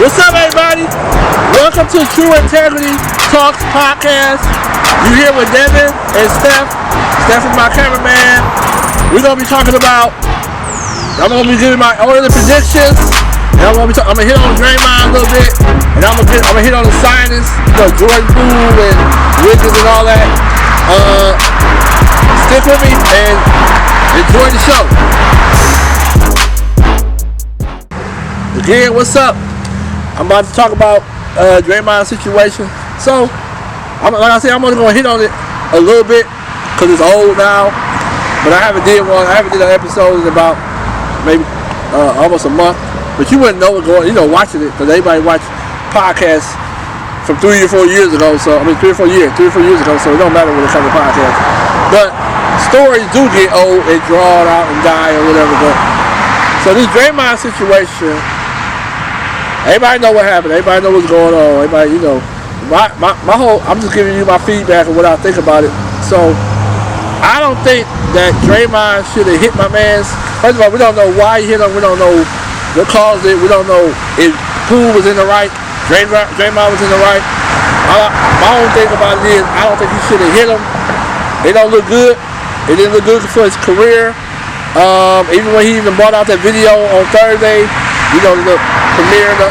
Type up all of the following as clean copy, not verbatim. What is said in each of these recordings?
What's up, everybody? Welcome to True Integrity Talks Podcast. You here with Devin and Steph. Steph is my cameraman. We're gonna be talking about. I'm gonna be giving my early predictions, and I'm gonna hit on Draymond a little bit, and I'm gonna hit on the signings, Jordan Poole and Wiggins and all that. Stick with me and enjoy the show. Again, what's up? I'm about to talk about Draymond's situation. So, like I said, I'm only going to hit on it a little bit because it's old now. But I haven't did an episode in about maybe almost a month. But you wouldn't know what's going on, watching it, because everybody watch podcasts from 3 or 4 years ago. So, 3 or 4 years ago. So it don't matter when it comes to podcasts. But stories do get old and drawn out and die or whatever. But so this Draymond situation. Everybody know what happened. Everybody know what's going on. Everybody, my whole. I'm just giving you my feedback of what I think about it. So, I don't think that Draymond should have hit my man's. First of all, we don't know why he hit him. We don't know what caused it. We don't know if Poole was in the right. Draymond was in the right. My own thing about it is, I don't think he should have hit him. It don't look good. It didn't look good for his career. Even when he even brought out that video on Thursday, the premiere of the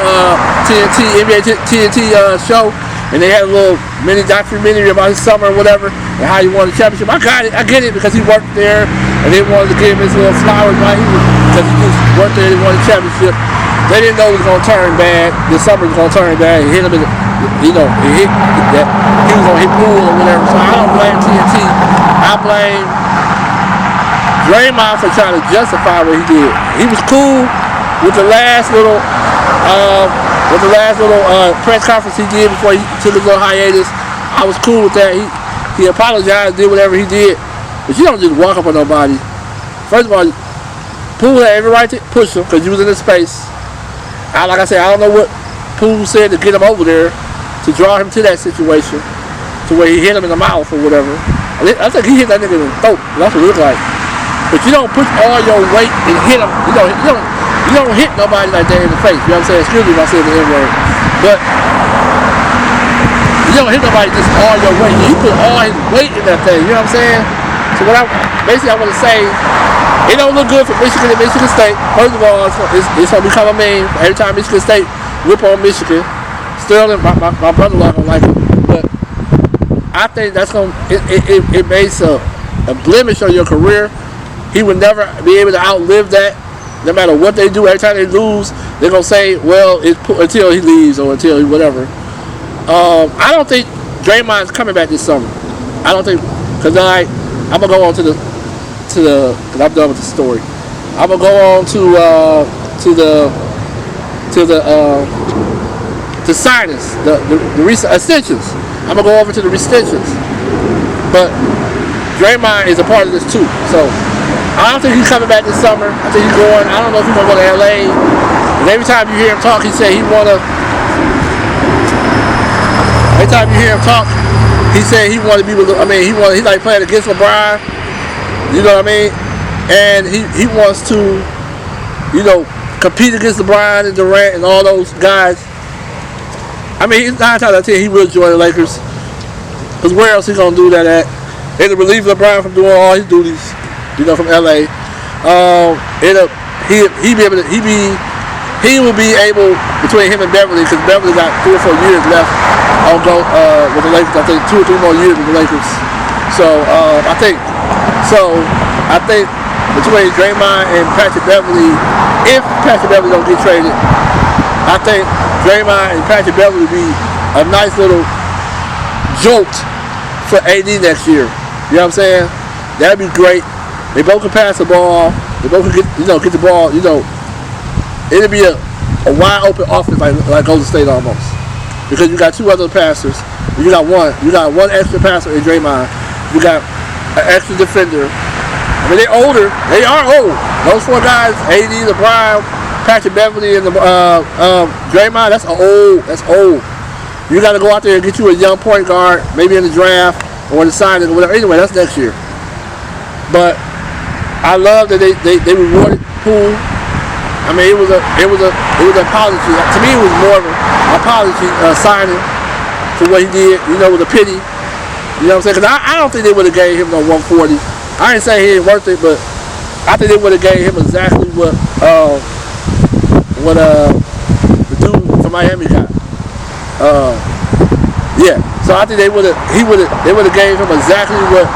NBA TNT show, and they had a little mini documentary about his summer or whatever, and how he won the championship. I get it, because he worked there, and they wanted to give him his little flowers because he just worked there and he won the championship. They didn't know it was going to turn bad. The summer was going to turn bad. He hit him in the, he was going to hit Poole or whatever. So I don't blame TNT. I blame Draymond for trying to justify what he did. He was cool with the last little press conference he did before he took his little hiatus. I was cool with that. He apologized, did whatever he did. But you don't just walk up on nobody. First of all, Poole had every right to push him because he was in his space. Like I said, I don't know what Poole said to get him over there to draw him to that situation, to where he hit him in the mouth or whatever. I think he hit that nigga in the throat. That's what it looked like. But you don't put all your weight and hit him. You don't hit nobody like that in the face. You know what I'm saying? Excuse me if I say the N-word. But you don't hit nobody just all your weight. You put all his weight in that thing. You know what I'm saying? So I want to say, it don't look good for Michigan and Michigan State. First of all, it's going to become a meme. Every time Michigan State whip on Michigan, Sterling, my brother-in-law going to like it. But I think that's going to, it makes a blemish on your career. He would never be able to outlive that. No matter what they do, every time they lose, they're going to say, well, it's until he leaves or until he whatever. I don't think Draymond's coming back this summer. I don't think, because I'm going to go on to because I'm done with the story. I'm going to go on to the signings, the recent extensions. I'm going to go over to the extensions. But Draymond is a part of this too. So, I don't think he's coming back this summer. I think he's going. I don't know if he's going to go to LA. And every time you hear him talk, he said he want to. Every time you hear him talk, he said he want to be with. He like playing against LeBron. You know what I mean? And he wants to, compete against LeBron and Durant and all those guys. He's 9 times out of 10 he will join the Lakers. Because where else he gonna do that at? It'll relieve LeBron from doing all his duties. From LA, he will be able, between him and Beverly, because Beverly got 3 or 4 years left on with the Lakers. I think 2 or 3 more years with the Lakers. So I think between Draymond and Patrick Beverly, if Patrick Beverly don't get traded, I think Draymond and Patrick Beverly will be a nice little jolt for AD next year. You know what I'm saying? That'd be great. They both can pass the ball. They both can get the ball. It'll be a wide open offense like Golden State almost, because you got 2 other passers. You got one extra passer in Draymond. You got an extra defender. They're older. They are old. Those 4 guys: AD, LeBron, Patrick Beverly, and Draymond. That's old. You got to go out there and get you a young point guard, maybe in the draft or in the signing or whatever. Anyway, that's next year. But I love that they rewarded Poole. I mean, it was an apology. To me, it was more of an apology signing for what he did. You know, with a pity. You know what I'm saying? Because I don't think they would have gave him no 140. I ain't saying he ain't worth it, but I think they would have gave him exactly what the dude from Miami got. Yeah. So I think they would have gave him exactly what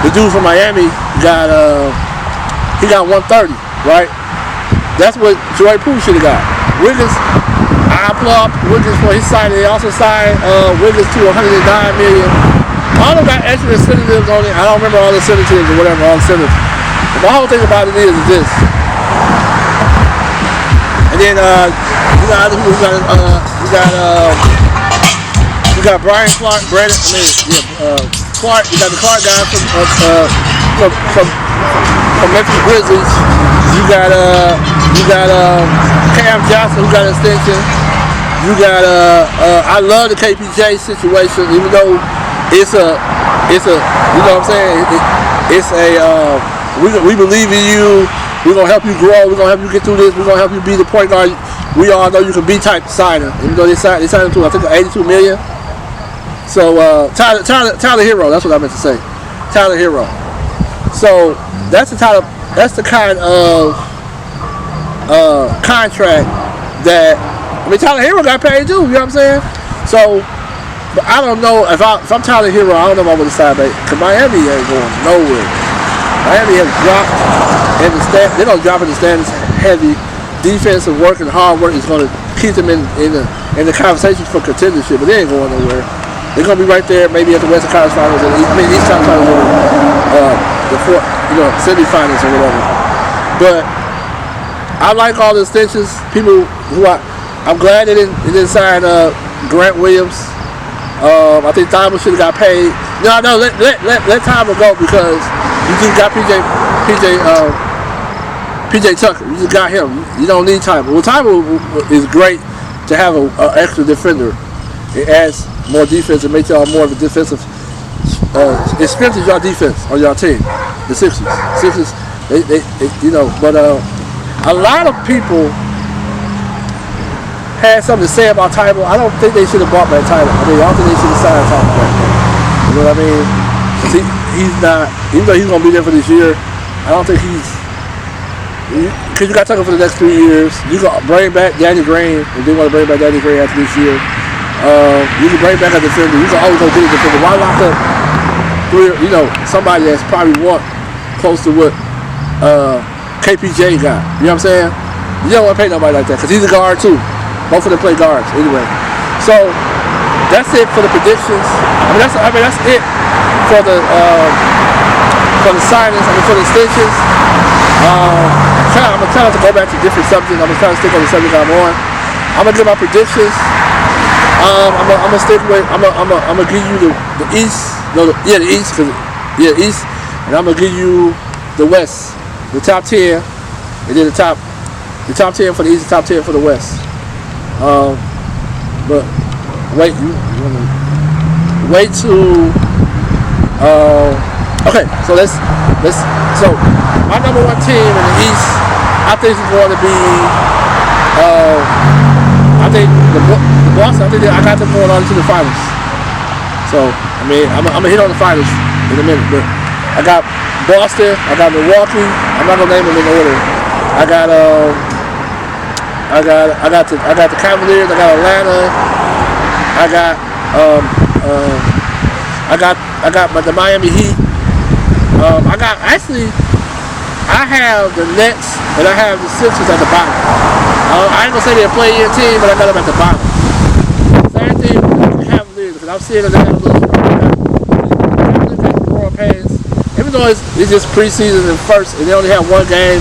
the dude from Miami got. He got 130, right? That's what Jordan Poole should have got. Wiggins, I applaud Wiggins for his signing. They also signed Wiggins to $109 million. All of them got extra incentives on it. I don't remember all the incentives or whatever, all the incentives. But the whole thing about it is this. And then you got Brian Clark, Clark. You got the Clark guy from Memphis Grizzlies. You got Cam Johnson, who got an extension. You got I love the KPJ situation, even though it's a you know what I'm saying, it's a we believe in you, we're gonna help you grow, we're gonna help you get through this, we're gonna help you be the point guard we all know you can be type signer. Even though they signed him to I think $82 million. So Tyler Hero, that's what I meant to say. Tyler Hero. So that's the kind of contract that, I mean, Tyler Hero got paid too, you know what I'm saying? So, but I don't know if I'm Tyler Hero, I don't know if I would have signed back, because Miami ain't going nowhere. Miami has dropped in the they don't drop in the standards heavy. Defensive work and hard work is going to keep them in the conversations for contendership, but they ain't going nowhere. They're going to be right there, maybe at the Western Conference Finals, East Conference Finals, the semifinals or whatever. But I like all the extensions. People who I'm glad they didn't sign Grant Williams. I think Thibault should have got paid. No, let Thibault go, because you just got PJ Tucker. You just got him. You don't need Thibault. Well, Thibault is great to have an extra defender. It adds more defense and makes y'all more of a defensive. It strengthens your defense on your team. The Sixers, they you know. But a lot of people had something to say about Thibault. I don't think they should have bought that Thibault. I mean, I don't think they should have signed Thibault back then. You know what I mean? He's not, even though he's going to be there for this year, I don't think because you got Tucker for the next 3 years. You can bring back Danny Green if they want to bring back Danny Green after this year. You can bring back a defender. You can always go get a defender. Why lock up somebody that's probably close to what KPJ got? You know what I'm saying? You don't want to pay nobody like that, because he's a guard too. Both of them play guards anyway. So that's it for the predictions. That's it for the signings. For the extensions. I'm gonna try not to go back to different subjects. I'm gonna try to stick on the subject I'm on. I'm gonna give my predictions. I'm gonna stick with. I'm gonna give you the East. The East. East. And I'm gonna give you the West. The top 10, and then the top 10 for the East, the top 10 for the West. But wait till. Okay, so so my number one team in the East, I think is going to be. I think the Boston. I got them going on to the finals. So I mean, I'm gonna hit on the finals in a minute, but I got Boston, I got Milwaukee. I'm not gonna name them in order. I got the Cavaliers. I got Atlanta. I got the Miami Heat. I have the Nets and I have the Sixers at the bottom. I ain't gonna say they're a play-in team, but I got them at the bottom. Same thing with the Cavaliers, because I'm seeing that they have a little growing pains. Even though it's just preseason and first, and they only have one game,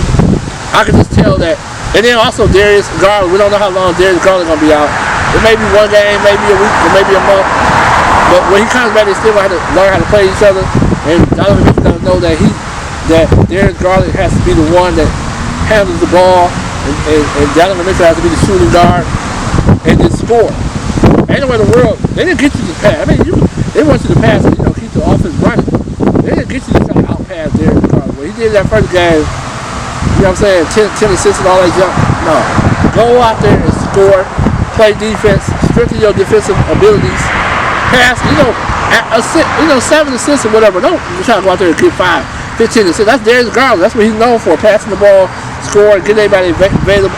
I can just tell that. And then also Darius Garland, we don't know how long Darius Garland is gonna be out. It may be one game, maybe a week, or maybe a month. But when he comes back, they still gonna have to learn how to play each other. And Donovan Mitchell gotta know that Darius Garland has to be the one that handles the ball, and Donovan Mitchell has to be the shooting guard and then score. Anywhere in the world, they didn't get you to pass. I mean, they want you to pass and keep the offense running. They didn't get you to try to out-pass Darius Garland. When he did that first game, You know what I'm saying? 10 assists and all that junk. No. Go out there and score. Play defense. Strengthen your defensive abilities. Pass, 7 assists or whatever. Don't try to go out there and get 5, 15 assists. That's Darius Garland. That's what he's known for. Passing the ball, scoring, getting everybody available.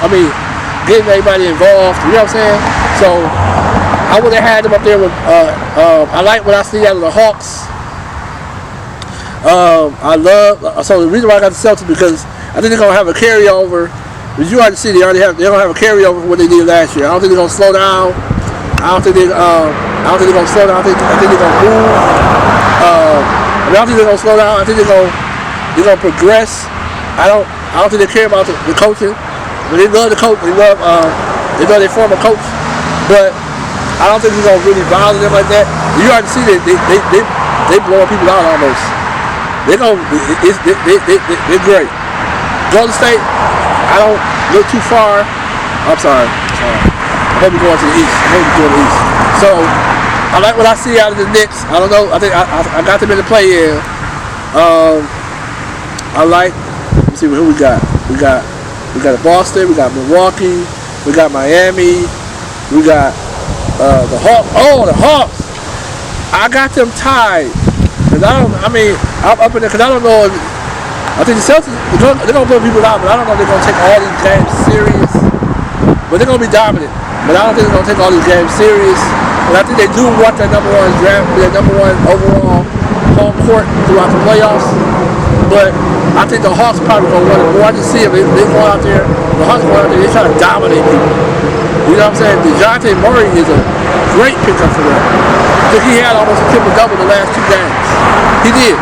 Getting everybody involved. You know what I'm saying? So I would have had them up there with. I like what I see out of the Hawks. So the reason why I got the Celtics because I think they're gonna have a carryover. As you already see, they're gonna have a carryover for what they did last year. I don't think they're gonna slow down. I don't think they're gonna slow down. I think they're gonna move. I don't think they're gonna slow down. I think they're gonna progress. I don't think they care about the coaching. But they love the coach. They love their former coach. But I don't think we're gonna really bother them like that. You already see that they blowing people out almost. They're great. Golden State, I don't look too far. I'm sorry. I hope we're going to the East. So I like what I see out of the Knicks. I don't know. I think I got them in the play-in. Let me see who we got. We got Boston. We got Milwaukee. We got Miami. We got the Hawks. Oh, the Hawks. I got them tied. I'm up in there because I don't know. I think the Celtics, they're going to put people out, but I don't know if they're going to take all these games serious. But they're going to be dominant. But I don't think they're going to take all these games serious. But I think they do want their number one draft, their number one overall home court throughout the playoffs. But I think the Hawks probably going to want it more. I just see if they go out there, the Hawks go out there, they try to dominate people. You know what I'm saying? DeJounte Murray is a great pickup for them. I think he had almost a triple-double the last 2 games. He did.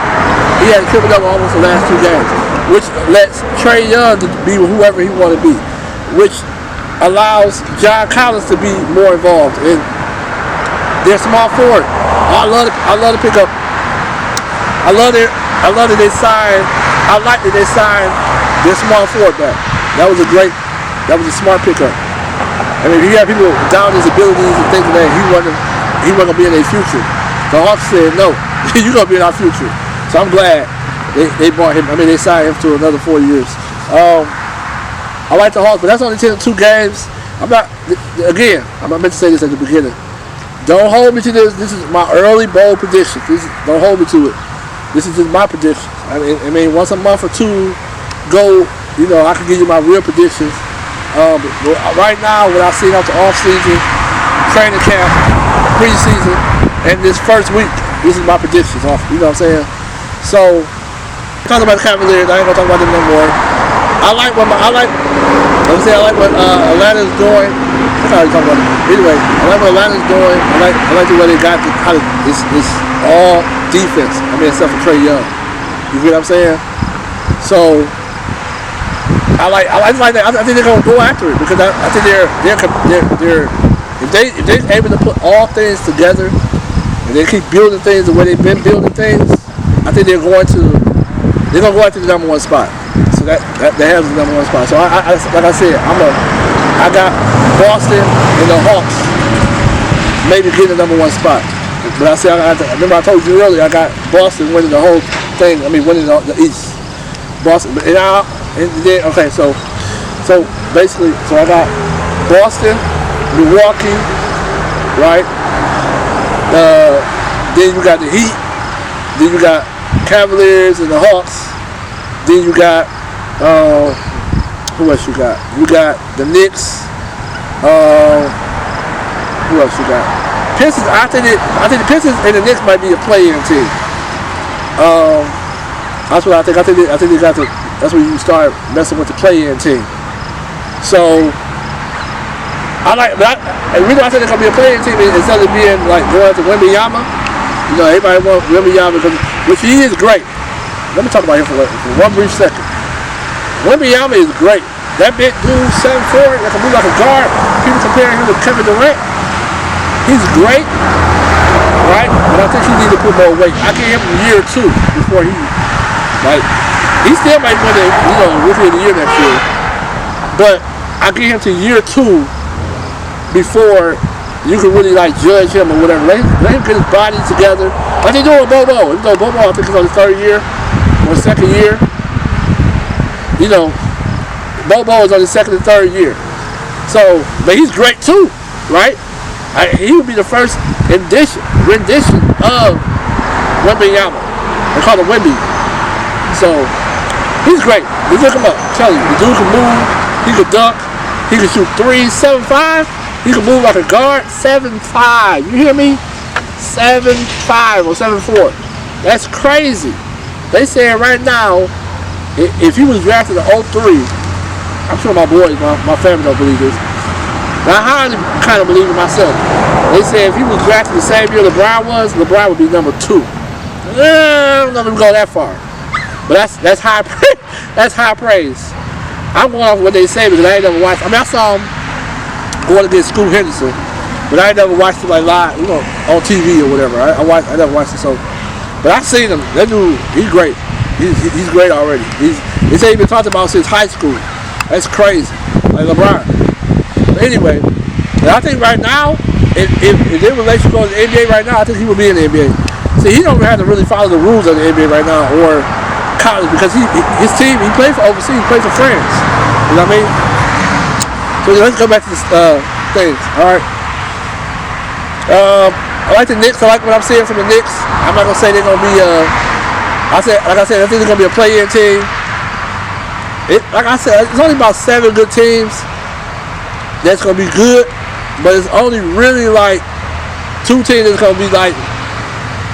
He had a triple-double almost the last 2 games, which lets Trae Young to be whoever he want to be, which allows John Collins to be more involved in their small forward. I love the pickup. I love that they signed. I like that they signed their small forward back. That was a smart pickup. I mean, he had people down his abilities and things like that. He wasn't gonna be in their future. The Hawks said no, you're gonna be in our future. So I'm glad they bought him. I mean, they signed him to another 4 years. I like the Hawks, but that's only 2 games. I meant to say this at the beginning. Don't hold me to this. This is my early bold prediction. Don't hold me to it. This is just my prediction. I mean, once a month or 2 go, I can give you my real predictions. But right now, what I've seen out the off-season, training camp, preseason, and this first week, this is my predictions. You know what I'm saying? So, talking about the Cavaliers, I ain't gonna talk about them no more. I like what Atlanta's doing. I already talked about it. Anyway, I like what Atlanta's doing. I like the way they got it's all defense. Except for Trae Young. You get what I'm saying? So I like that. I think they're gonna go after it because I think they're if they're able to put all things together and they keep building things the way they've been building things, I think they're going to go after the number 1 spot. So that has the number 1 spot. So I like I said, I got Boston and the Hawks maybe getting the number 1 spot. But I said remember I told you earlier I got Boston winning the whole thing. Winning the East. Boston, okay. So basically, I got Boston, Milwaukee, right? Then you got the Heat. Then you got Cavaliers and the Hawks. Then you got who else you got? You got the Knicks. Who else you got? Pistons. I think the Pistons and the Knicks might be a play-in team. That's what I think. I think they got to. That's when you start messing with the play-in team. So the reason I think they're gonna be a play-in team is instead of being like going to Wembanyama. Everybody wants Wembanyama which he is great. Let me talk about him for 1 brief second. Wembanyama is great. That big dude, 7'4", that can move like a guard. People comparing him to Kevin Durant. He's great, right? But I think he needs to put more weight. I give him a year or 2 before he still might win the Rookie of the Year next year. But I give him to year 2 before you can really judge him or whatever. Let him get his body together. Like they do with Bobo. Bobo I think is on his 3rd year or 2nd year. Bobo is on his second and third year. So, but he's great too, right? He would be the first rendition of Wembanyama. They call him Wemby. So, he's great. You look him up. I'm telling you, the dude can move. He can dunk. He can shoot threes. 7'5". He can move like a guard. 7'5". You hear me? 7'5" or 7'4". That's crazy. They saying right now, if he was drafted in 03, I'm sure my boys, my family don't believe this. But I kind of believe it myself. They say if he was drafted the same year LeBron was, LeBron would be number 2. I don't know if we go that far, but that's high. That's high praise. I'm going off what they say because I ain't never watched. I mean, I saw him going against Scoot Henderson, but I ain't never watched him like live, on TV or whatever. I never watched it. So, but I seen him. That dude, he's great. He's great already. They say he's been talked about since high school. That's crazy, like LeBron. But anyway, I think right now, if their relationship goes to the NBA right now, I think he would be in the NBA. See, he don't have to really follow the rules of the NBA right now or college because his team, he plays for overseas, he plays for France. You know what I mean? So let's go back to this things. All right. I like the Knicks. I like what I'm seeing from the Knicks. I'm not gonna say they're gonna be. I think they're gonna be a play-in team. Like I said, it's only about 7 good teams that's gonna be good, but it's only really like 2 teams that's gonna be like.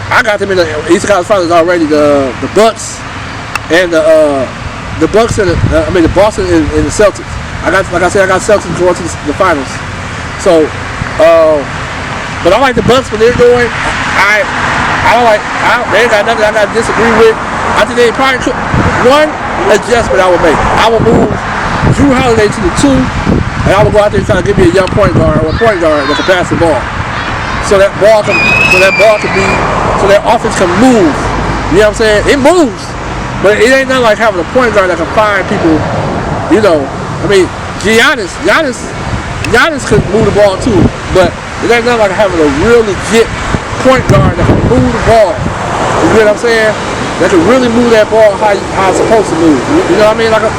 I got them in the Eastern Conference Finals already. The Bucks and the Bucks and the Boston and the Celtics. I got Celtics going to the finals. So, but I like the Bucks when they're doing. They ain't got nothing I got to disagree with. I think they probably could. One adjustment I would make. I would move Drew Holiday to the 2, and I would go out there and try to give me a young point guard or a point guard that can pass the ball. So that offense can move. You know what I'm saying? It moves. But it ain't nothing like having a point guard that can find people, I mean, Giannis could move the ball too, but it ain't nothing like having a real legit point guard that can move the ball. You know what I'm saying? That can really move that ball how it's supposed to move. You know what I mean? Like a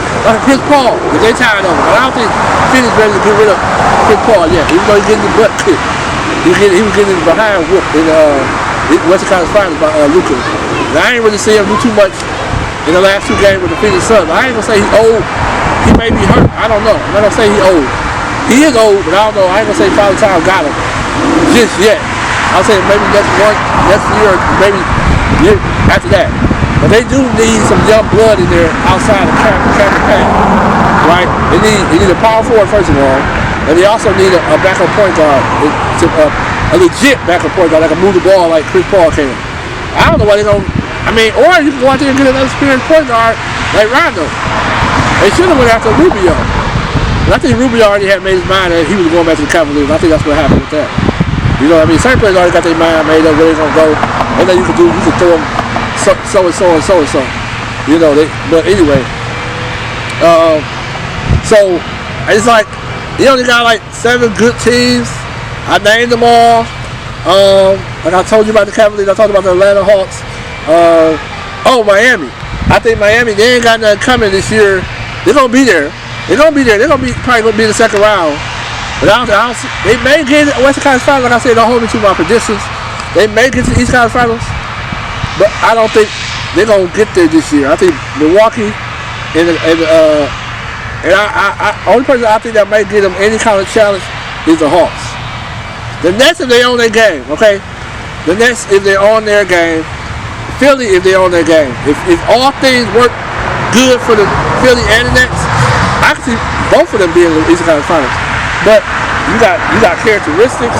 Chris Paul, but they tired of him. But I don't think Phoenix ready to get rid of Chris Paul yet, even though he's getting the butt kicked. He was getting his behind whooped in Western Conference Finals by Luka. I ain't really see him do too much in the last 2 games with the Phoenix Suns. I ain't gonna say he's old. He may be hurt. I don't know. I'm not gonna say he's old. He is old, but I don't know. I ain't gonna say Father Time got him just yet. I'll say maybe next year, maybe year after that. But they do need some young blood in there outside of Cameron Payne, right? They need a power forward first of all. And they also need a backup point guard, a legit backup point guard that can move the ball like Chris Paul can. I don't know why they don't. I mean, or you can go out there and get another experienced point guard like Rondo. They should have went after Rubio. But I think Rubio already had made his mind that he was going back to the Cavaliers. I think that's what happened with that. You know what I mean? Certain players already got their mind made up where they're going to go. And then you can throw them so and so. But anyway. So, it's like, he only got like 7 good teams. I named them all. Like I told you about the Cavaliers, I talked about the Atlanta Hawks. Miami. I think Miami, they ain't got nothing coming this year. They're gonna be there. They're probably gonna be in the second round. But they may get the Western Conference Finals. Like I said, don't hold me to my predictions. They may get to the East Conference Finals, but I don't think they're gonna get there this year. I think Milwaukee and only person I think that might give them any kind of challenge is the Hawks. The Nets if they own their game, okay? The Nets if they're on their game. Philly if they're on their game. If all things work good for the Philly and the Nets, I can see both of them being in the Eastern Conference Finals. But you got characteristics.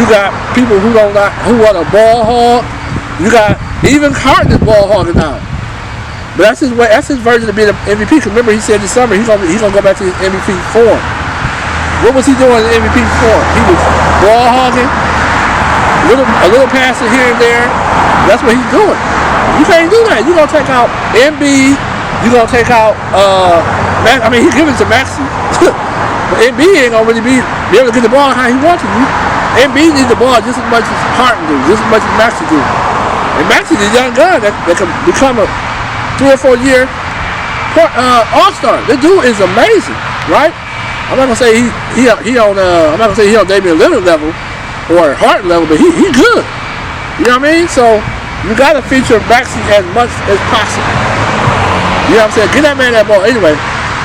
You got people who want a ball hog. You got even Harden is ball hogging now. But that's his version of being an MVP. Because remember, he said this summer he's gonna go back to his MVP form. What was he doing in the MVP form? He was ball hogging, a little passing here and there. That's what he's doing. You can't do that. You're gonna take out Embiid. You're gonna take out he's giving it to Maxey. But Embiid ain't gonna really be able to get the ball how he wants to. Embiid needs the ball just as much as Harden do, just as much as Maxey do. And Maxey's a young guy that can become a 3 or 4 year All-Star. The dude is amazing, right? I'm not gonna say he on I'm not gonna say he on Damian Lillard level or Harden level, but he good. You know what I mean? So you gotta feature Maxey as much as possible. You know what I'm saying? Get that man that ball. Anyway,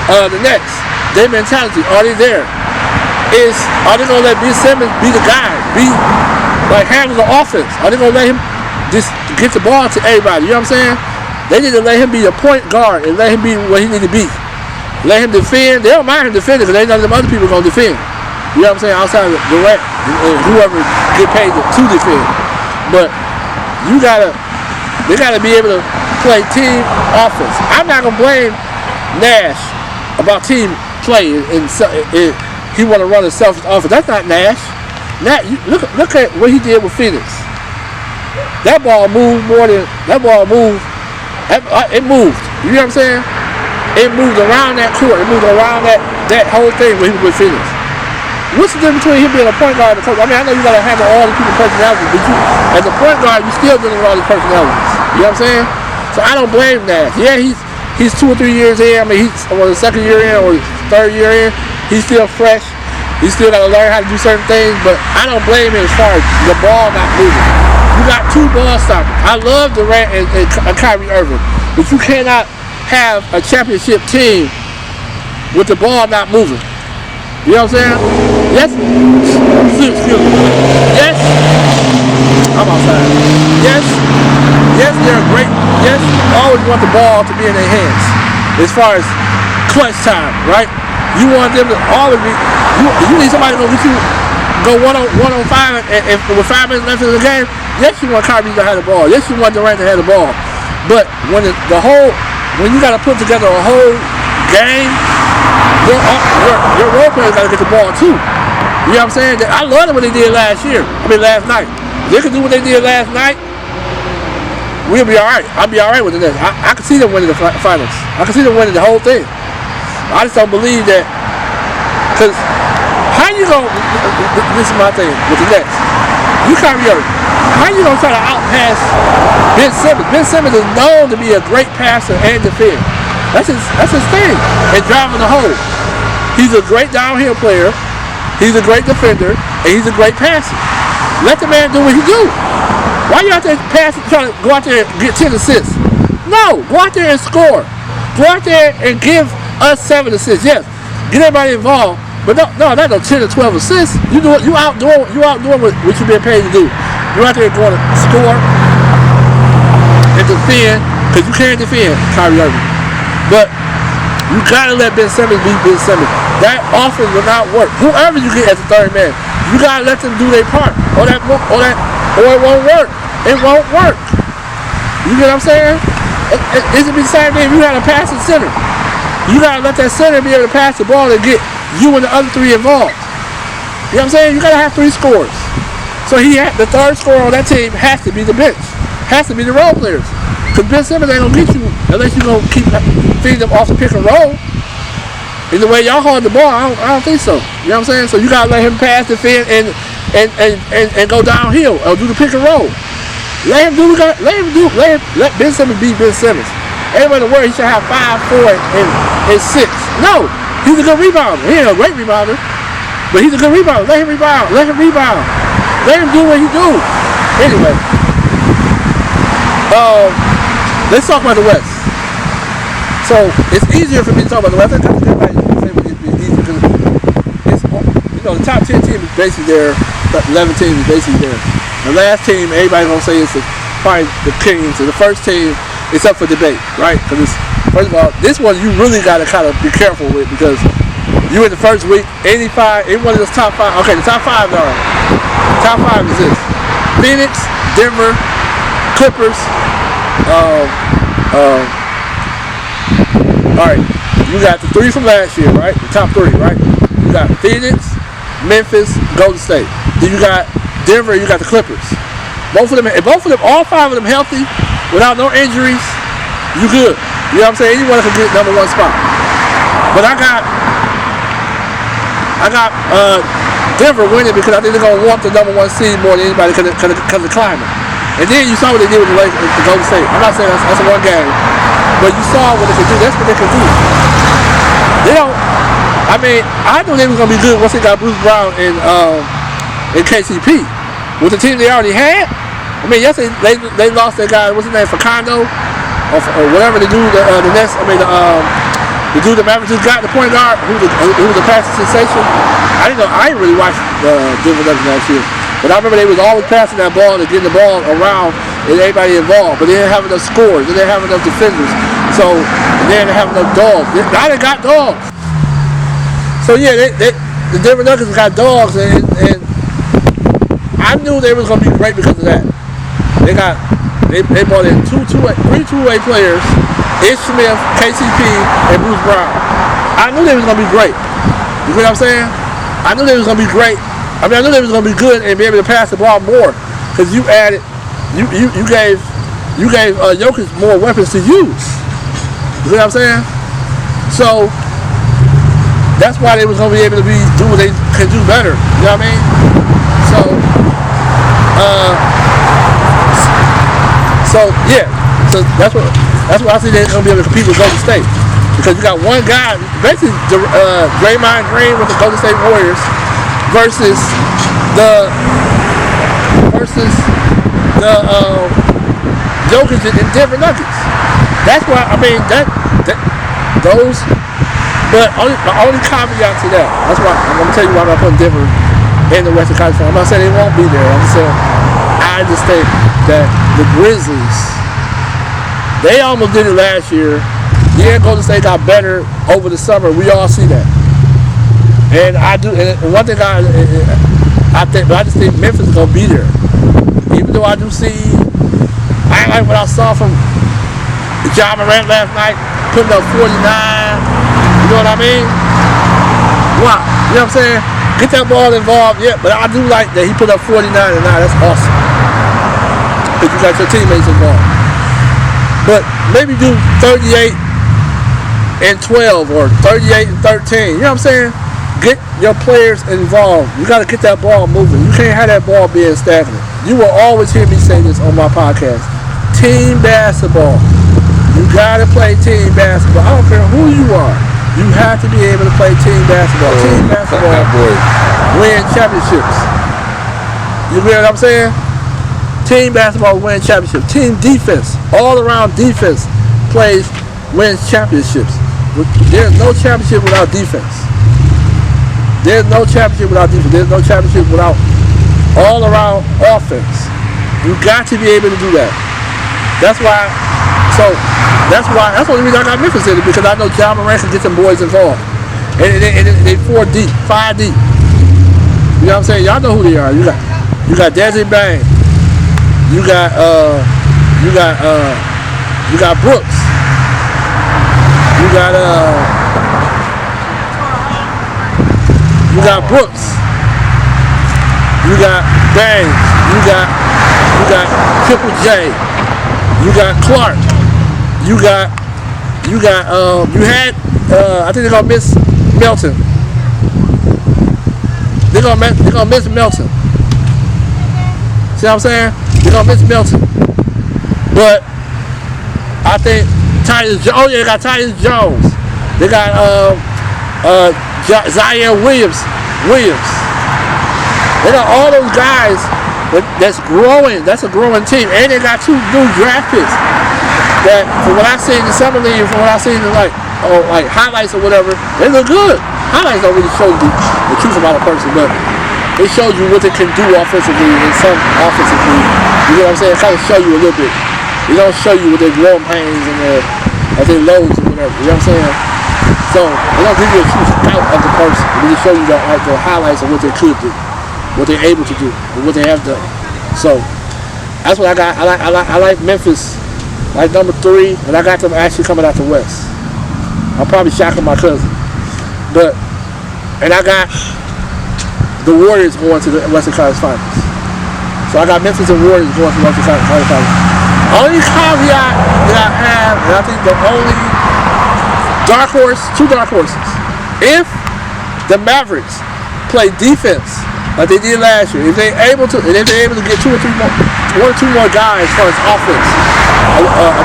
the next, their mentality, are they there? Are they gonna let Ben Simmons be the guy? Be like handle the offense? Are they gonna let him just get the ball to everybody? You know what I'm saying? They need to let him be a point guard and let him be what he need to be. Let him defend. They don't mind him defending because they know them other people gonna defend. You know what I'm saying? Outside of Durant and whoever get paid to defend. But they gotta be able to play team offense. I'm not gonna blame Nash about team play and he want to run a selfish offense. That's not Nash. Look at what he did with Phoenix. That ball moved more than that ball moved. It moved. You know what I'm saying? It moved around that court. It moved around that whole thing when he was with Phoenix. What's the difference between him being a point guard and a coach? I mean, I know you gotta handle all the people's personalities, but as a point guard, you still dealing with all these personalities. You know what I'm saying? So I don't blame that. Yeah, he's 2 or 3 years in. I mean, he's the second year in or third year in. He's still fresh. He still gotta learn how to do certain things. But I don't blame him as far as the ball not moving. You got 2 ball stoppers. I love Durant and Kyrie Irving, but you cannot have a championship team with the ball not moving. You know what I'm saying? Yes. Excuse me. Yes. I'm outside. Yes. Yes, they're great. Yes, always want the ball to be in their hands. As far as clutch time, right? You want them to always be. You need somebody to go 1-on-5 and with 5 minutes left in the game. Yes, you want Kyrie to have the ball. Yes, you want Durant to have the ball. But when you got to put together a whole game, your role players got to get the ball too. You know what I'm saying? I love what they did last night. If they could do what they did last night, we'll be all right. I'll be all right with it. I can see them winning the finals. I can see them winning the whole thing. I just don't believe that. Because how you going to, this is my thing with the Nets. You Kyrie Irving. How you going to try to outpass Ben Simmons? Ben Simmons is known to be a great passer and defender. That's his thing. And driving the hole. He's a great downhill player. He's a great defender. And he's a great passer. Let the man do what he do. Why you out there trying to go out there and get 10 assists? No, go out there and score. Go out there and give us 7 assists. Yes, get everybody involved. But no, that's no 10 or 12 assists. You outdoing what you're being paid to do. You're out there going to score and defend, because you can't defend Kyrie Irving. But you gotta let Ben Simmons be Ben Simmons. That offense will not work. Whoever you get as a third man, you gotta let them do their part. Or it won't work. It won't work. You get what I'm saying? It should be the same thing if you had a passing center. You gotta let that center be able to pass the ball and get you and the other 3 involved. You know what I'm saying? You gotta have 3 scorers. So the third scorer on that team has to be the bench. Has to be the role players. Because Ben Simmons ain't gonna get you unless you're gonna keep feeding them off the pick and roll. And the way y'all hold the ball, I don't think so. You know what I'm saying? So you gotta let him pass, defend, and go downhill or do the pick and roll. Let Ben Simmons be Ben Simmons. Everybody in the world, he should have 5, 4, and 6. No, he's a good rebounder. He ain't a great rebounder, but he's a good rebounder. Let him rebound. Let him do what he do. Anyway, let's talk about the West. So it's easier for me to talk about the West. Everybody say it's easier because the top 10 team is basically there. The 11 teams is basically there. The last team, everybody's gonna say it's probably the Kings, and the first team is up for debate, right? Because first of all, this one you really gotta kind of be careful with, because you in the first week, any one of those top 5. Okay, the top 5 are. Top 5 is this: Phoenix, Denver, Clippers. All right, you got the 3 from last year, right? The top 3, right? You got Phoenix, Memphis, Golden State. Then you got Denver, you got the Clippers. All 5 of them healthy, without no injuries, you good. You know what I'm saying? Anyone can get number 1 spot. But I got Denver winning because I think they're gonna want the number 1 seed more than anybody because of the climate. And then you saw what they did with the Golden State. I'm not saying that's a 1 game. But you saw what they could do. That's what they could do. They don't. I mean, I knew they were gonna be good once they got Bruce Brown and KCP with the team they already had. I mean, yes, they lost their guy. What's his name? Facundo or whatever they do. The next. I mean, the dude the Mavericks just got the point guard who was a passing sensation. I didn't really watch Denver Nuggets last year, but I remember they was always passing that ball and getting the ball around and everybody involved. But they didn't have enough scores. They didn't have enough defenders. So they didn't have enough dogs. Now they got dogs. So yeah, the Denver Nuggets got dogs, and I knew they was gonna be great because of that. They brought in three two-way players. Ish Smith, KCP, and Bruce Brown. I knew they was gonna be great. You know what I'm saying? I knew they was gonna be great. I mean, I knew they was gonna be good and be able to pass the ball more because you gave Jokic more weapons to use. You know what I'm saying? So that's why they was gonna be able to do what they can do better. You know what I mean? So yeah. So that's why I think they're gonna be able to compete with Golden State because you got one guy, basically Draymond Green with the Golden State Warriors versus the Jokic and Denver Nuggets. That's why I mean those. But my only caveat to that. That's why I'm gonna tell you why I'm not putting Denver in the Western Conference. I'm not saying they won't be there. I'm just saying I just think that the Grizzlies. They almost did it last year. Yeah, Golden State got better over the summer. We all see that. And I do. And one thing I just think Memphis is gonna be there. Even though I do see, I ain't like what I saw from Ja Morant last night, putting up 49. You know what I mean? Wow. You know what I'm saying? Get that ball involved. Yeah, but I do like that he put up 49 tonight. That's awesome. Because you got your teammates involved. But maybe do 38 and 12 or 38 and 13. You know what I'm saying? Get your players involved. You got to get that ball moving. You can't have that ball being stagnant. You will always hear me say this on my podcast. Team basketball. You got to play team basketball. I don't care who you are. You have to be able to play team basketball. Team basketball win championships. You hear what I'm saying? Team basketball wins championships. Team defense, all around defense, wins championships. There's no championship without defense. There's no championship without defense. There's no championship without all around offense. You got to be able to do that. That's the only reason I got Memphis in it, because I know Ja Morant can get some boys involved. And they 4 deep, 5 deep. You know what I'm saying? Y'all know who they are. You got Desmond Bane. You got Brooks. You got Brooks. You got Bangs. You got Triple J. You got Clark. You had I think they're gonna miss Melton. They're gonna miss Melton. See what I'm saying? They're gonna miss Melton. But I think Tyus Jones. Oh yeah, they got Tyus Jones. They got Zion Williams. They got all those guys that's growing. That's a growing team. And they got 2 new draft picks. That from what I seen in the summer league, from what I seen in like highlights or whatever, they look good. Highlights don't really show you the truth about a person, but it shows you what they can do offensively and some offensively. You know what I'm saying? It kind of show you a little bit. It don't show you with their growing pains and their lows or whatever. You know what I'm saying? So they don't give you a true scout of the person. They just show you the highlights of what they could do, what they're able to do, and what they have done. So that's what I got. I like Memphis. Like number 3, and I got them actually coming out the West. I'm probably shocking my cousin. And I got the Warriors going to the Western Conference Finals. So I got Memphis and Warriors going to the Western Conference Finals. Only caveat that I have, and I think the only dark horse, 2 dark horses. If the Mavericks play defense like they did last year, if they're able to get 1 or 2 more guys for his offense,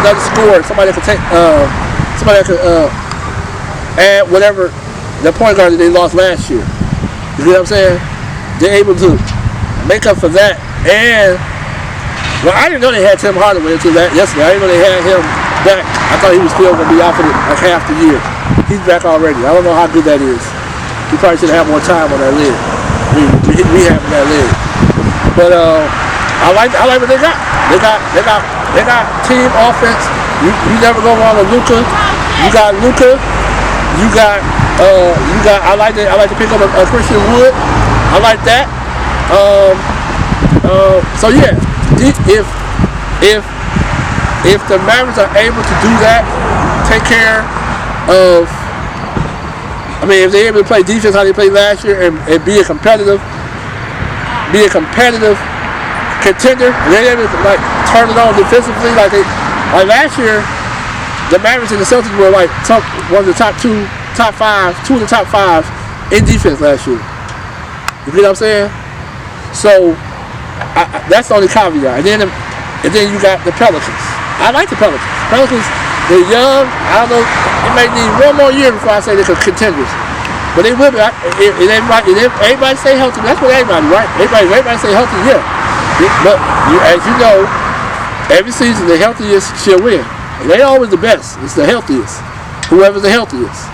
another scorer, somebody that could take, somebody that could add whatever the point guard that they lost last year. You get what I'm saying? They're able to make up for that. And well, I didn't know they had Tim Hardaway until that yesterday. I didn't know they had him back. I thought he was still going to be out for like half the year. He's back already. I don't know how good that is. He probably should have more time on that leg. Rehabbing that leg. But I like what they got. They got team offense. You never go wrong with Luka. You got Luka. You got I like to pick up a Christian Wood. I like that. So yeah, if the Mavericks are able to do that, take care of, I mean, if they're able to play defense how they played last year and be a competitive contender, and they're able to like turn it on defensively like last year, the Mavericks and the Celtics were like one of the two of the top five in defense last year. You get what I'm saying? So that's the only caveat. And then you got the Pelicans. I like the Pelicans. Pelicans, they're young. I don't know. It may need one more year before I say they're contenders. But they will be. If everybody stay healthy, that's what everybody, right? Everybody stay healthy, yeah. But as you know, every season the healthiest shall win. It ain't always the best. It's the healthiest. Whoever's the healthiest.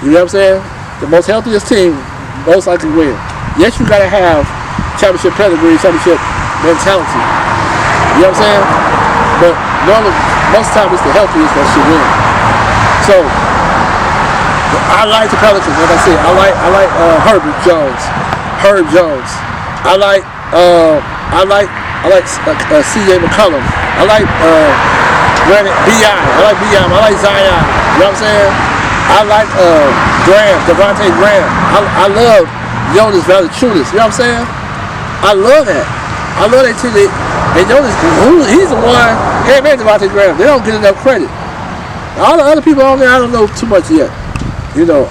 You know what I'm saying? The most healthiest team most likely win. Yes, you gotta have championship pedigree, championship mentality. You know what I'm saying? But normally, most of the time it's the healthiest that should win. So I like the Pelicans. Like I said, I like Herb Jones. I like C.J. McCollum. I like B.I. I like Zion. You know what I'm saying? I like Devontae Graham. I love Jonas Valanciunas. You know what I'm saying? I love that. I love that team. And Jonas, he's the one. Hey man, Devontae Graham. They don't get enough credit. All the other people on there, I don't know too much yet. You know,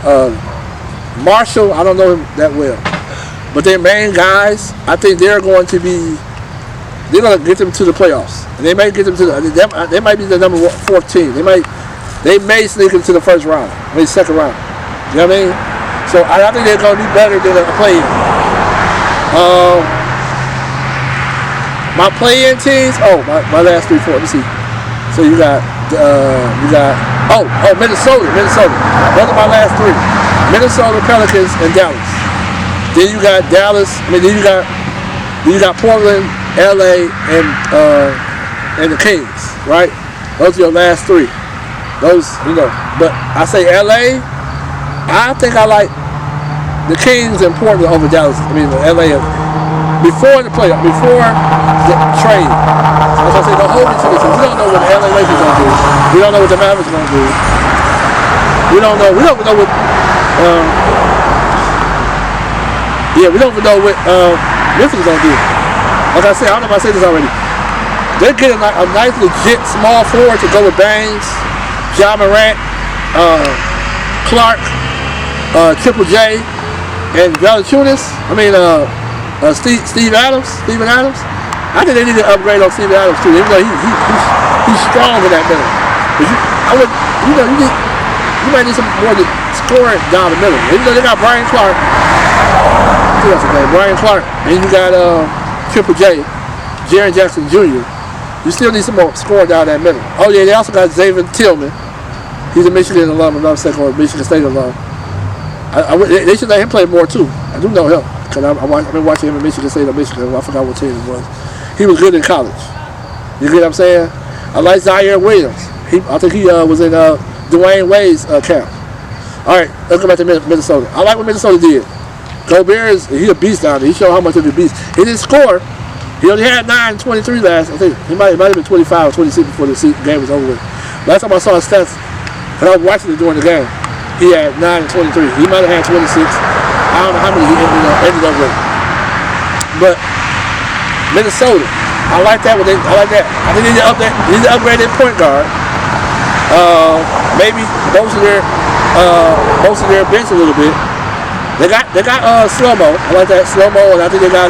Marshall, I don't know him that well. But their main guys, I think they're going to get them to the playoffs. And they may get them to they might be the number 14. They may sneak into the first round, maybe second round. You know what I mean? So I think they're going to be better than a play-in. My play-in teams. My last 3, 4. Let me see. So you got Minnesota. Those are my last 3. Minnesota, Pelicans, and Dallas. Then you got Dallas. Then you got Portland, LA, and the Kings. Right? Those are your last 3. Those, you know. But I say LA. I think I like the Kings and Portland over Dallas. LA before the playoff, before the trade. So as I say, the whole situation. We don't know what the LA Lakers are going to do. We don't know what the Mavericks are going to do. We don't know what. We don't even know what Memphis is going to do. Like I said, I don't know if I said this already. They're getting a nice, legit small forward to go with Bangs, Ja Morant, Clark, Triple J, and Valanciunas. Steven Adams. I think they need to upgrade on Steven Adams too. Even though he's strong in that middle. You might need some more to scoring down the middle. Even though they got Brian Clark. And you got Triple J, Jaren Jackson Jr. You still need some more scoring down that middle. Oh yeah, they also got Xavier Tillman. He's a Michigan alum, another second Michigan State alum. They should let him play more too. I do know him because I've been watching him in Michigan State or Michigan. I forgot what team it was. He was good in college. You get what I'm saying? I like Zaire Williams. I think he was in Dwayne Wade's camp. All right, let's go back to Minnesota. I like what Minnesota did. Gobert he's a beast down there. He showed how much of a beast. He didn't score. He only had 9 and 23 last. I think he might have been 25 or 26 before the game was over with. Last time I saw his stats, and I was watching it during the game, he had 9 and 23. He might have had 26. I don't know how many he ended up with. But Minnesota, I like that. I like that. I think they need to upgrade their point guard. Maybe most of their bench a little bit. They got Slow-Mo. I like that Slow-Mo, and I think they got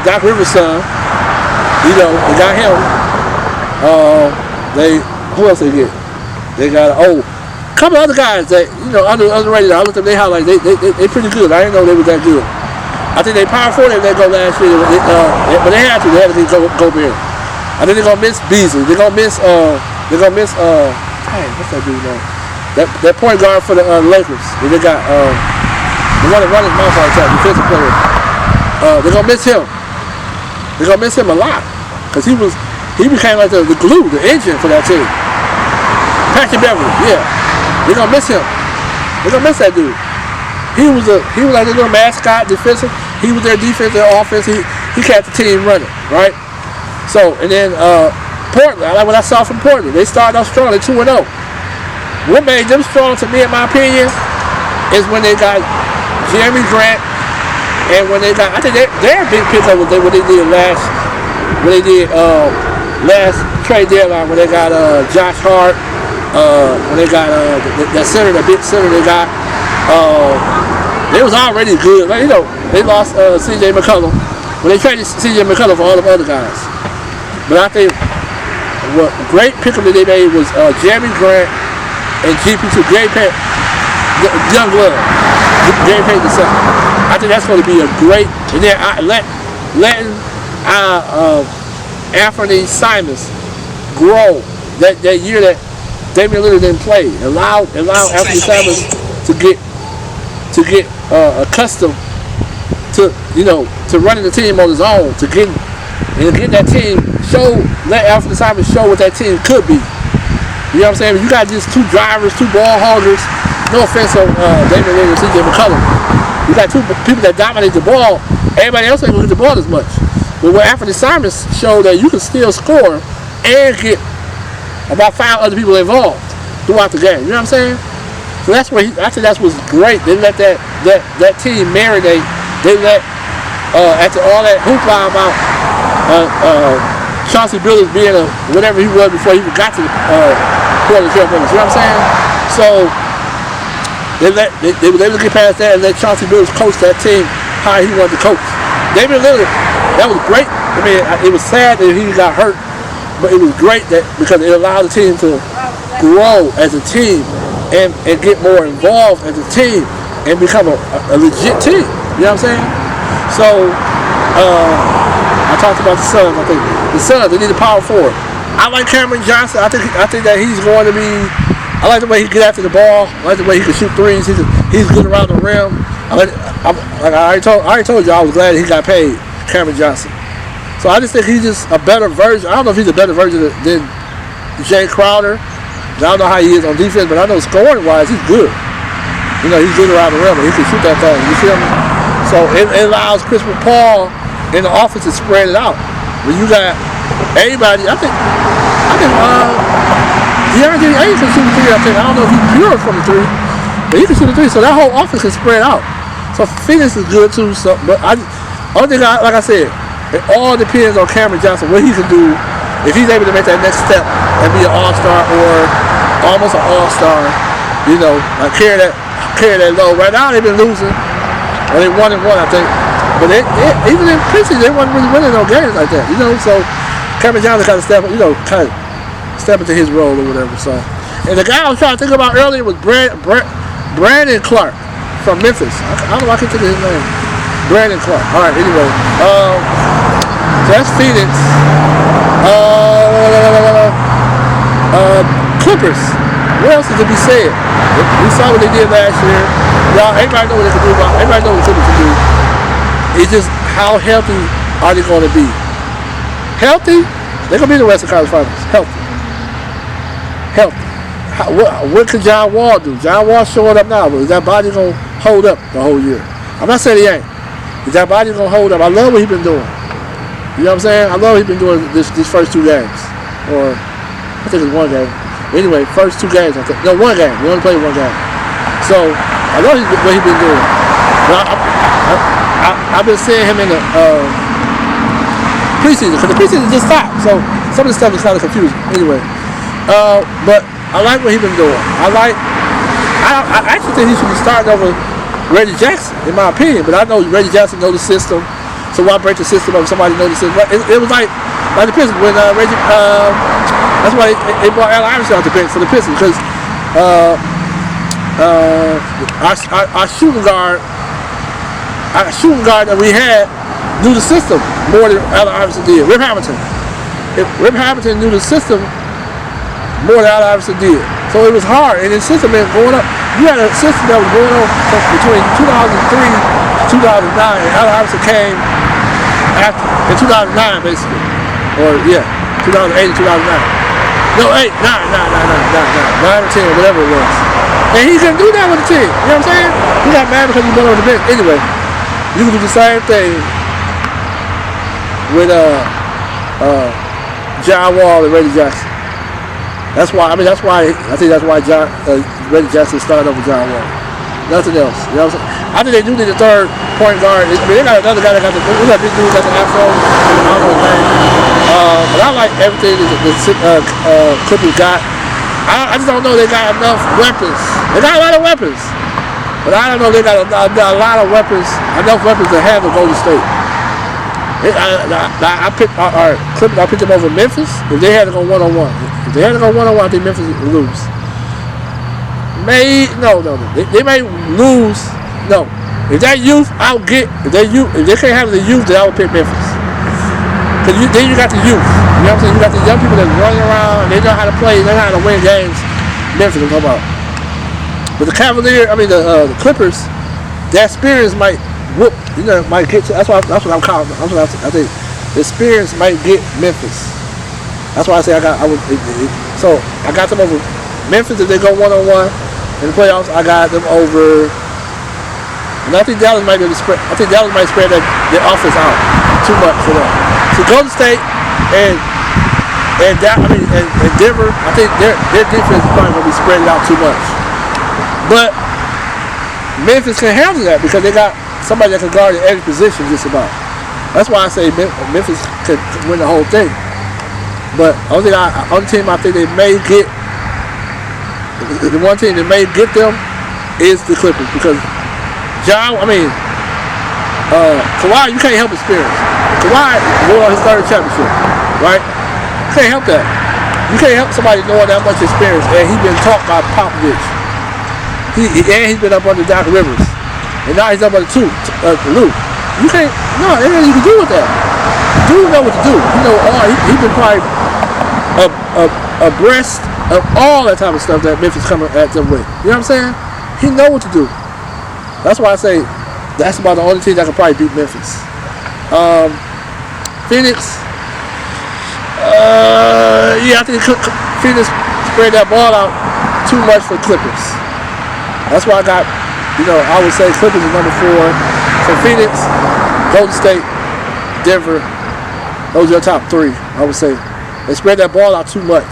Doc Rivers' son. You know, they got him. Who else they get? They got a couple other guys that underrated. I looked at their highlights. They pretty good. I didn't know they were that good. I think they power forward. They let go last year, but they had to. They had to get Gobert. I think they're gonna miss Beasley. They're gonna miss. Dang, what's that dude name? That point guard for the Lakers. They got the one that run his mouth all the time, defensive player. They're gonna miss him. They're gonna miss him a lot because he became like the glue, the engine for that team. Patrick Beverly, yeah. They're gonna miss him. They're gonna miss that dude. He was like a little mascot defensive. He was their defense, their offense. He kept the team running, right? So and then Portland, I like what I saw from Portland. They started off strong, they're 2-0. What made them strong to me, in my opinion, is when they got Jeremy Grant and when they got, I think their big pickup was what they did last trade deadline when they got Josh Hart, when they got that center, that big center they got. They was already good. Like, they lost C.J. McCollum. When they traded C.J. McCollum for all the other guys. But I think what great pickup that they made was Jeremy Grant and GP2, Young Blood, Gary Payton II. I think that's going to be a great. And then letting Anthony Simons grow that year that Damian Lillard didn't play. Allow Anthony Simons to get accustomed to running the team on his own, to get that team let Anthony Simons show what that team could be. You know what I'm saying? If you got just two drivers, two ball holders, no offense on Damian Lillard and C.J. McCollum. You got two people that dominate the ball. Everybody else ain't going to get the ball as much. But what Anthony Simons showed that you can still score and get about 5 other people involved throughout the game. You know what I'm saying? So that's where I think that's what's great. They let that team marinate. They let after all that hoopla about Chauncey Billups being whatever he was before he even got to Portland Trail Blazers. You know what I'm saying? So they were able to get past that and let Chauncey Billups coach that team how he wanted to coach. Damian Lillard, that was great. I mean, it was sad that he got hurt, but it was great because it allowed the team to grow as a team and get more involved as a team and become a legit team. You know what I'm saying? So I talked about the Suns. I think the Suns, they need a power forward. I like Cameron Johnson. I think that he's going to be. I like the way he get after the ball. I like the way he can shoot threes. He's good around the rim. I already told you I was glad he got paid, Cameron Johnson. So I just think he's just a better version. I don't know if he's a better version than Jay Crowder. I don't know how he is on defense, but I know scoring wise he's good. He's good around the rim and he can shoot that thing. You feel me? So it allows Chris Paul in the offense to spread it out. When you got everybody, I think DeAndre Ayton can shoot the three. I don't know if he's pure from the three, but he can shoot the three. So that whole offense can spread out. So Phoenix is good too. So, but only thing, like I said, it all depends on Cameron Johnson, what he can do if he's able to make that next step and be an all-star or almost an all-star. Like carry that load. Right now they've been losing. Well, they 1-1, I think. But even in preseason, they weren't really winning no games like that. So Cameron Johnson kind of step into his role or whatever. So, and the guy I was trying to think about earlier was Brandon Clark from Memphis. I don't know. I can't think of his name. Brandon Clark. All right. Anyway, so that's Phoenix. Clippers. What else is to be said? We saw what they did last year. Everybody know what they can do. Everybody know what the Clippers can do. It's just how healthy are they going to be? Healthy? They're going to be in the Western Conference Finals. Healthy. What can John Wall do? John Wall showing up now, but is that body going to hold up the whole year? I'm not saying he ain't. Is that body going to hold up? I love what he's been doing. You know what I'm saying? I love what he's been doing these first 2 games. Or, I think it's 1 game. Anyway, first 2 games. No, 1 game. We only played 1 game. So, I love what he's been doing. But I've been seeing him in the preseason, because the preseason just stopped. So, some of the stuff is kind of confusing. Anyway. But I like what he's been doing. I actually think he should be starting over Reggie Jackson, in my opinion. But I know Reggie Jackson knows the system. So why break the system up if somebody knows the system? It was like the Pistons when Reggie That's why they brought Allen Iverson out the bench for the Pistons, because our shooting guard that we had knew the system more than Allen Iverson did. Rip Hamilton. If Rip Hamilton knew the system more than Allen Iverson did. So it was hard, and the system been going up. You had a system that was going on between 2003 to 2009, and Allen Iverson came in 2009, basically. Or, yeah, 2008 to 2009. No, 8, 9 or 10, whatever it was. And he couldn't do that with the team. You know what I'm saying? He got mad because he went on the bench. Anyway, you can do the same thing with John Wall and Reggie Jackson. That's why I think that's why Reggie Jackson started over John Wall. Nothing else. You know what I'm saying? I think they do need a third point guard. I mean, they got another guy that got the big dude got the afro. I don't know his name. But I like everything the Clippers got. I just don't know they got enough weapons. They got a lot of weapons, but I don't know they got a lot of weapons, enough weapons to handle Golden State. I picked them over Memphis. If they had to go one-on-one, I think Memphis would lose. No. They may lose. No. If that youth, if they can't handle the youth, then I would pick Memphis. Because then you got the youth. You know what I'm saying? You got the young people that running around. They know how to play. They know how to win games. Memphis, I'm talking about. But the Clippers, their experience might whoop. Might get. That's what I'm calling. I think the experience might get Memphis. That's why I say so I got them over Memphis if they go one-on-one in the playoffs. I got them over. And I think Dallas might be able to spread. I think Dallas might spread their offense out too much for them. So Golden State and Denver, I think their defense is probably going to be spread out too much. But Memphis can handle that because they got somebody that can guard in every position just about. That's why I say Memphis could win the whole thing. But only team I think they may get, the one team that may get them is the Clippers because Kawhi, you can't help experience. Kawhi won his third championship, right? You can't help that. You can't help somebody knowing that much experience, and he's been taught by Popovich. He's been up under Doc Rivers, and now he's up under Lou. You can't. No, ain't nothing you can do with that. Dude know what to do. He's been probably abreast of all that type of stuff that Memphis coming at them with. You know what I'm saying? He know what to do. That's why I say that's about the only team that can probably beat Memphis. Phoenix. I think Phoenix spread that ball out too much for Clippers. That's why I got, I would say Clippers is number 4. So Phoenix, Golden State, Denver, those are your top 3. I would say they spread that ball out too much.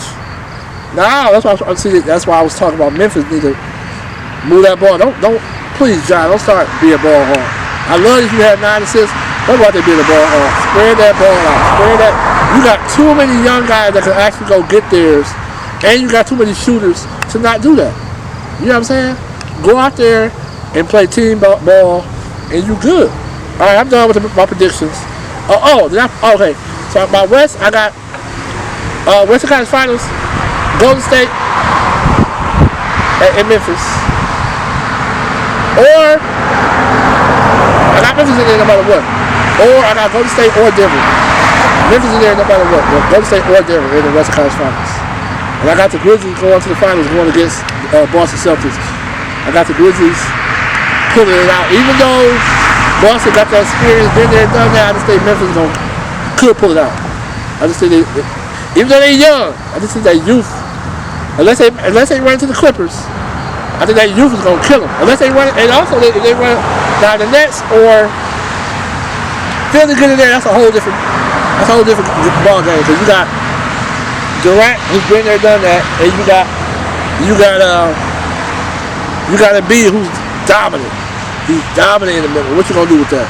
Now that's why I was talking about Memphis need to move that ball. Don't please, John, don't start being ball hard. I love if you had 9 assists. Don't go out there being a ball hard. Spread that ball out. Spread that. You got too many young guys that can actually go get theirs, and you got too many shooters to not do that. You know what I'm saying? Go out there and play team ball, and you good. All right, I'm done with my predictions. Okay. So my West, I got Western Conference Finals, Golden State, and Memphis. Or I got Memphis in there no matter what. Or I got Golden State or Denver. Memphis in there no matter what. Golden State or Denver in the Western Conference Finals. And I got the Grizzlies going to the finals going against Boston Celtics. I got the Grizzlies pulling it out. Even though Boston got that experience, been there, done that, I just think Memphis could pull it out. I just think even though they're young, I just think that youth, unless they run into the Clippers, I think that youth is going to kill them. Unless they run, and also if they run down the Nets or Philly get in there, that's a whole different ball game. Because you got Durant, who's been there, done that, and you got Embiid, who's dominant. He's dominant in the middle. What you gonna do with that?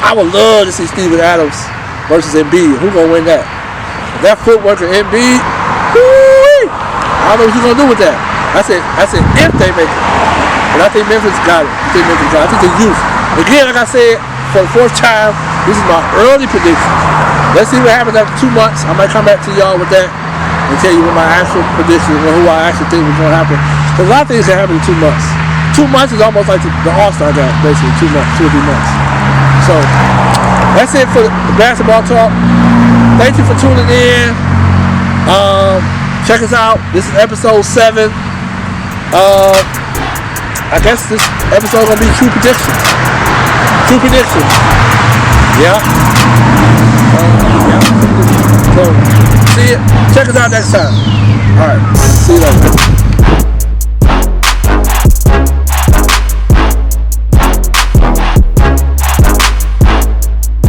I would love to see Steven Adams versus Embiid. Who gonna win that? That footwork of Embiid, I don't know what you gonna do with that. I said if they make it. And I think Memphis got it. I think the youth. Again, like I said, for the 4th time, this is my early prediction. Let's see what happens after 2 months. I might come back to y'all with that. and tell you what my actual prediction or who I actually think was going to happen. Because a lot of things are happening in 2 months. 2 months is almost like the All-Star game, basically. 2 months, 2 or 3 months. So that's it for the basketball talk. Thank you for tuning in. Check us out. This is episode 7. I guess this episode gonna be true predictions. True predictions. Yeah. Yeah. So see you. Check us out next time. All right. See you later.